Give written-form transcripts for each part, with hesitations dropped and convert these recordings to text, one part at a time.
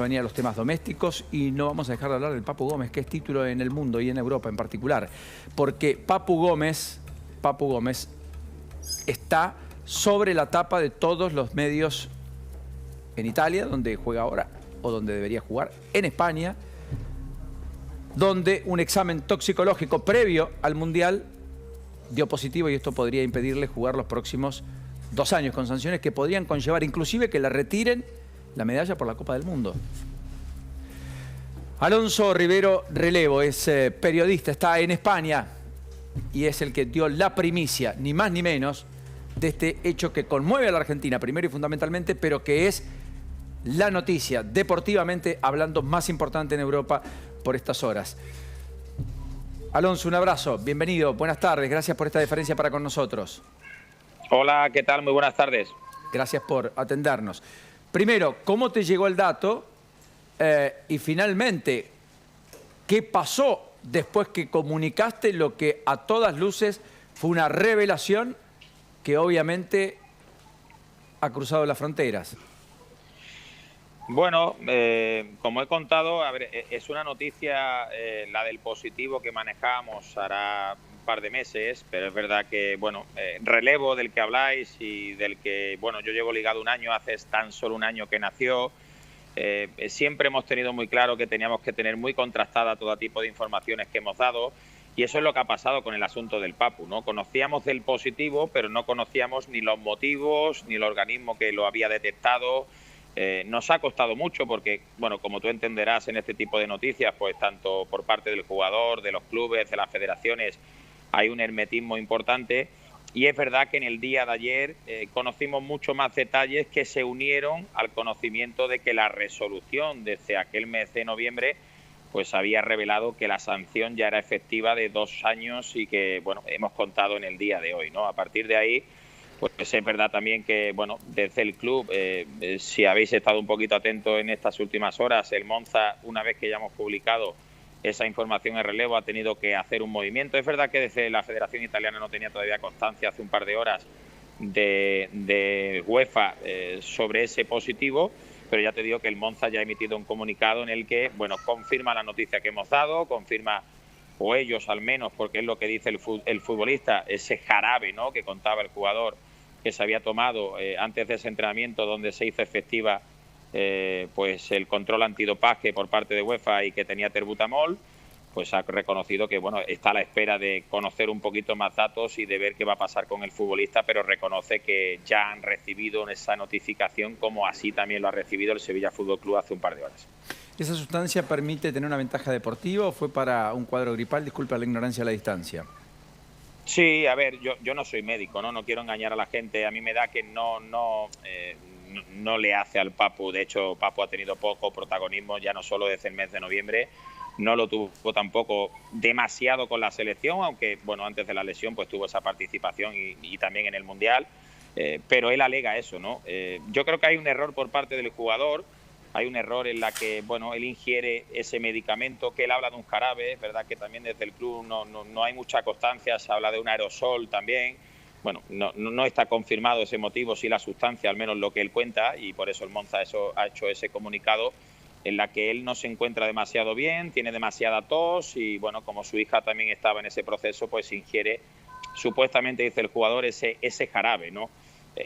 a venir a los temas domésticos y no vamos a dejar de hablar del Papu Gómez, que es título en el mundo y en Europa en particular. Porque Papu Gómez está sobre la tapa de todos los medios en Italia, donde juega ahora, o donde debería jugar, en España, donde un examen toxicológico previo al Mundial dio positivo y esto podría impedirle jugar los próximos 2 años con sanciones que podrían conllevar inclusive que le retiren la medalla por la Copa del Mundo. Alonso Rivero Relevo es periodista, está en España y es el que dio la primicia, ni más ni menos, de este hecho que conmueve a la Argentina, primero y fundamentalmente, pero que es la noticia, deportivamente hablando, más importante en Europa por estas horas. Alonso, un abrazo, bienvenido, buenas tardes, gracias por esta deferencia para con nosotros. Hola, ¿qué tal? Muy buenas tardes. Gracias por atendernos. Primero, ¿cómo te llegó el dato? Y finalmente, ¿qué pasó después que comunicaste lo que a todas luces fue una revelación que obviamente ha cruzado las fronteras? Bueno, como he contado, a ver, es una noticia, la del positivo que manejamos hará un par de meses, pero es verdad que, bueno, Relevo del que habláis y del que, bueno, yo llevo ligado un año, hace tan solo un año que nació. Siempre hemos tenido muy claro que teníamos que tener muy contrastada todo tipo de informaciones que hemos dado y eso es lo que ha pasado con el asunto del Papu, ¿no? Conocíamos del positivo, pero no conocíamos ni los motivos ni el organismo que lo había detectado. Nos ha costado mucho porque, bueno, como tú entenderás en este tipo de noticias, pues tanto por parte del jugador, de los clubes, de las federaciones, hay un hermetismo importante. Y es verdad que en el día de ayer conocimos mucho más detalles que se unieron al conocimiento de que la resolución desde aquel mes de noviembre pues había revelado que la sanción ya era efectiva de 2 años y que, bueno, hemos contado en el día de hoy, ¿no? A partir de ahí, pues es verdad también que, bueno, desde el club, si habéis estado un poquito atentos en estas últimas horas, el Monza, una vez que ya hemos publicado esa información en Relevo, ha tenido que hacer un movimiento. Es verdad que desde la Federación Italiana no tenía todavía constancia hace un par de horas de UEFA sobre ese positivo, pero ya te digo que el Monza ya ha emitido un comunicado en el que, bueno, confirma la noticia que hemos dado, confirma, o ellos al menos, porque es lo que dice el futbolista, ese jarabe, ¿no?, que contaba el jugador que se había tomado antes de ese entrenamiento donde se hizo efectiva pues el control antidopaje por parte de UEFA y que tenía terbutamol, pues ha reconocido que, bueno, está a la espera de conocer un poquito más datos y de ver qué va a pasar con el futbolista, pero reconoce que ya han recibido esa notificación, como así también lo ha recibido el Sevilla Fútbol Club hace un par de horas. ¿Esa sustancia permite tener una ventaja deportiva o fue para un cuadro gripal? Disculpa la ignorancia a la distancia. Sí, a ver, yo no soy médico, no quiero engañar a la gente. A mí me da que no le hace al Papu. De hecho, Papu ha tenido poco protagonismo, ya no solo desde el mes de noviembre. No lo tuvo tampoco demasiado con la selección, aunque, bueno, antes de la lesión pues tuvo esa participación y también en el Mundial. Pero él alega eso, ¿no? Yo creo que hay un error por parte del jugador. Hay un error en la que, bueno, él ingiere ese medicamento, que él habla de un jarabe, es verdad que también desde el club no hay mucha constancia, se habla de un aerosol también. Bueno, no está confirmado ese motivo, sí la sustancia, al menos lo que él cuenta, y por eso el Monza ha hecho ese comunicado en la que él no se encuentra demasiado bien, tiene demasiada tos y, bueno, como su hija también estaba en ese proceso, pues ingiere, supuestamente dice el jugador, ese jarabe, ¿no?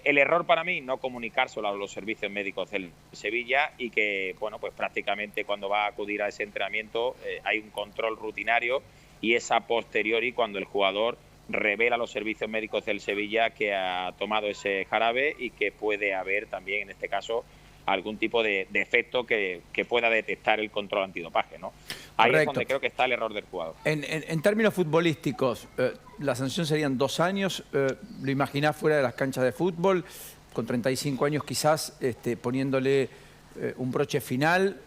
El error para mí, no comunicárselo a los servicios médicos del Sevilla y que, bueno, pues prácticamente cuando va a acudir a ese entrenamiento hay un control rutinario y es a posteriori cuando el jugador revela a los servicios médicos del Sevilla que ha tomado ese jarabe y que puede haber también, en este caso, algún tipo de efecto que pueda detectar el control antidopaje, ¿no? Ahí Correcto. Es donde creo que está el error del jugador. En términos futbolísticos, la sanción serían 2 años. ¿Lo imaginás fuera de las canchas de fútbol? Con 35 años quizás poniéndole un broche final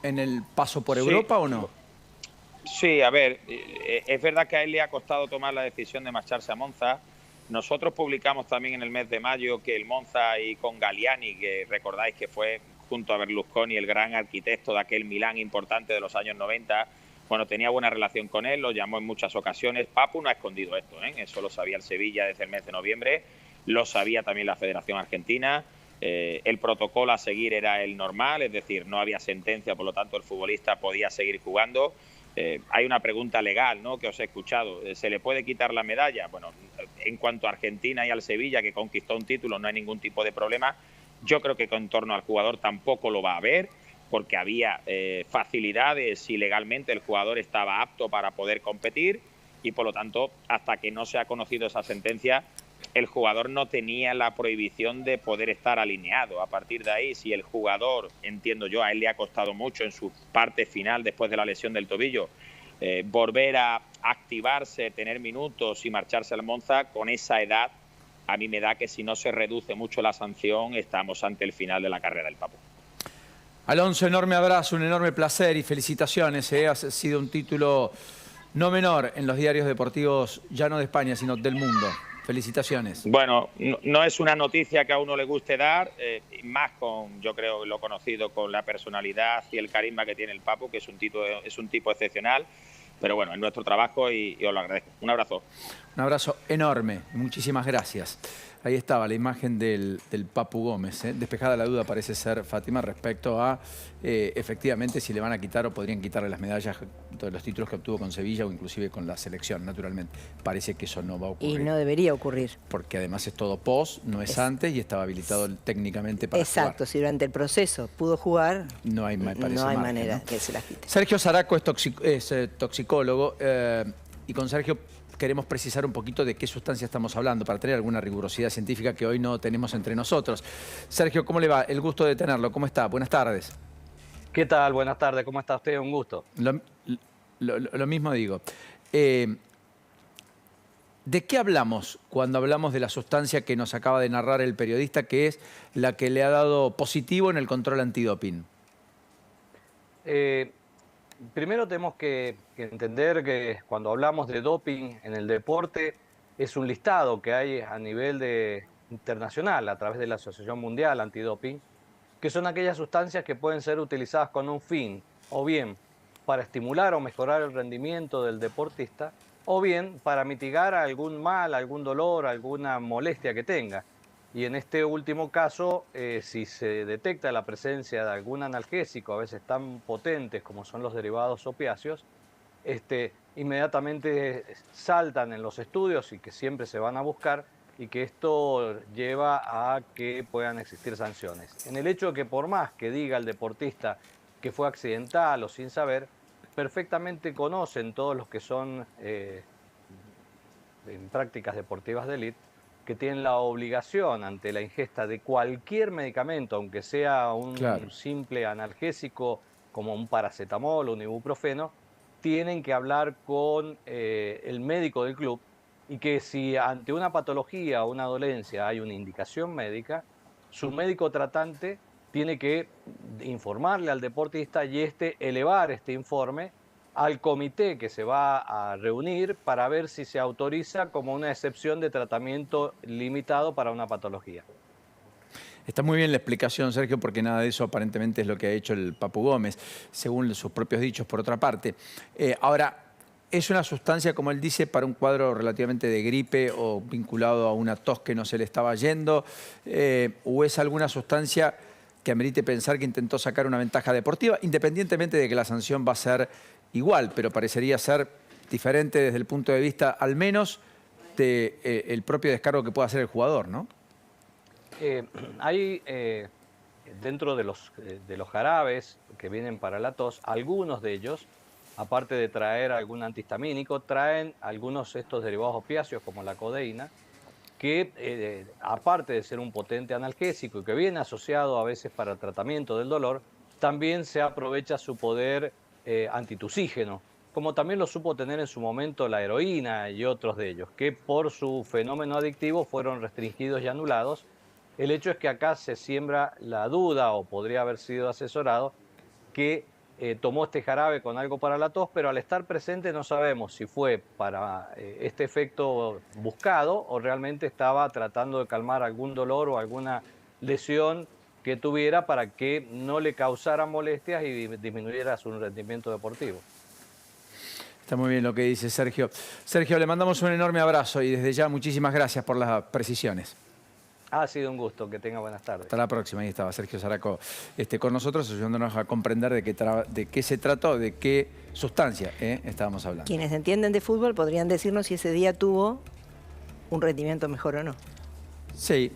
en el paso por Europa, ¿o no? Sí, a ver, es verdad que a él le ha costado tomar la decisión de marcharse a Monza. Nosotros publicamos también en el mes de mayo que el Monza y con Galliani, que recordáis que fue junto a Berlusconi el gran arquitecto de aquel Milán importante de los años 90, bueno, tenía buena relación con él, lo llamó en muchas ocasiones. Papu no ha escondido esto, eso lo sabía el Sevilla desde el mes de noviembre, lo sabía también la Federación Argentina. el protocolo a seguir era el normal, es decir, no había sentencia, por lo tanto el futbolista podía seguir jugando. Hay una pregunta legal, ¿no?, que os he escuchado. ¿Se le puede quitar la medalla? Bueno, en cuanto a Argentina y al Sevilla, que conquistó un título, no hay ningún tipo de problema. Yo creo que en torno al jugador tampoco lo va a haber, porque había facilidades y legalmente el jugador estaba apto para poder competir y, por lo tanto, hasta que no se ha conocido esa sentencia, el jugador no tenía la prohibición de poder estar alineado. A partir de ahí, si el jugador, entiendo yo, a él le ha costado mucho en su parte final después de la lesión del tobillo, volver a activarse, tener minutos y marcharse al Monza, con esa edad, a mí me da que si no se reduce mucho la sanción, estamos ante el final de la carrera del Papu. Alonso, enorme abrazo, un enorme placer y felicitaciones. Ha sido un título no menor en los diarios deportivos, ya no de España, sino del mundo. Felicitaciones. Bueno, no es una noticia que a uno le guste dar, más con, yo creo, lo conocido, con la personalidad y el carisma que tiene el Papu, que es un tipo excepcional. Pero bueno, es nuestro trabajo y os lo agradezco. Un abrazo. Un abrazo enorme. Muchísimas gracias. Ahí estaba la imagen del Papu Gómez. Despejada la duda parece ser, Fátima, respecto a efectivamente si le van a quitar o podrían quitarle las medallas de los títulos que obtuvo con Sevilla o inclusive con la selección, naturalmente. Parece que eso no va a ocurrir. Y no debería ocurrir. Porque además es todo post, no es antes y estaba habilitado técnicamente para jugar. Exacto, si durante el proceso pudo jugar, no hay, parece no hay margen, manera, ¿no?, que se las quite. Sergio Zaraco es toxicólogo y con Sergio queremos precisar un poquito de qué sustancia estamos hablando para tener alguna rigurosidad científica que hoy no tenemos entre nosotros. Sergio, ¿cómo le va? El gusto de tenerlo. ¿Cómo está? Buenas tardes. ¿Qué tal? Buenas tardes. ¿Cómo está usted? Un gusto. Lo mismo digo. ¿De qué hablamos cuando hablamos de la sustancia que nos acaba de narrar el periodista, que es la que le ha dado positivo en el control antidoping? Primero tenemos que entender que cuando hablamos de doping en el deporte es un listado que hay a nivel internacional a través de la Asociación Mundial Antidoping, que son aquellas sustancias que pueden ser utilizadas con un fin, o bien para estimular o mejorar el rendimiento del deportista, o bien para mitigar algún mal, algún dolor, alguna molestia que tenga. Y en este último caso, si se detecta la presencia de algún analgésico, a veces tan potentes como son los derivados opiáceos, inmediatamente saltan en los estudios y que siempre se van a buscar, y que esto lleva a que puedan existir sanciones. En el hecho de que por más que diga el deportista que fue accidental o sin saber, perfectamente conocen todos los que son en prácticas deportivas de élite, que tienen la obligación ante la ingesta de cualquier medicamento, aunque sea un simple analgésico como un paracetamol o un ibuprofeno, tienen que hablar con el médico del club, y que si ante una patología o una dolencia hay una indicación médica, su médico tratante tiene que informarle al deportista y elevar este informe al comité que se va a reunir para ver si se autoriza como una excepción de tratamiento limitado para una patología. Está muy bien la explicación, Sergio, porque nada de eso aparentemente es lo que ha hecho el Papu Gómez, según sus propios dichos, por otra parte. Ahora, ¿es una sustancia, como él dice, para un cuadro relativamente de gripe o vinculado a una tos que no se le estaba yendo? ¿O es alguna sustancia que amerite pensar que intentó sacar una ventaja deportiva, independientemente de que la sanción va a ser igual, pero parecería ser diferente desde el punto de vista, al menos, del propio descargo que pueda hacer el jugador, ¿no? Hay dentro de los jarabes que vienen para la tos, algunos de ellos, aparte de traer algún antihistamínico, traen algunos estos derivados opiáceos como la codeína, que aparte de ser un potente analgésico y que viene asociado a veces para el tratamiento del dolor, también se aprovecha su poder antitusígeno, como también lo supo tener en su momento la heroína y otros de ellos, que por su fenómeno adictivo fueron restringidos y anulados. El hecho es que acá se siembra la duda, o podría haber sido asesorado, que tomó este jarabe con algo para la tos, pero al estar presente no sabemos si fue para este efecto buscado o realmente estaba tratando de calmar algún dolor o alguna lesión que tuviera para que no le causara molestias y disminuyera su rendimiento deportivo. Está muy bien lo que dice Sergio. Sergio, le mandamos un enorme abrazo y desde ya muchísimas gracias por las precisiones. Ha sido un gusto, que tenga buenas tardes. Hasta la próxima. Ahí estaba Sergio Zaraco con nosotros, ayudándonos a comprender de qué se trató, de qué sustancia estábamos hablando. Quienes entienden de fútbol podrían decirnos si ese día tuvo un rendimiento mejor o no. Sí,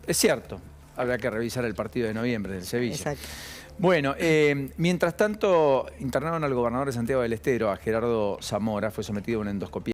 es cierto. Habrá que revisar el partido de noviembre del Sevilla. Exacto. Bueno, mientras tanto, internaron al gobernador de Santiago del Estero, a Gerardo Zamora, fue sometido a una endoscopía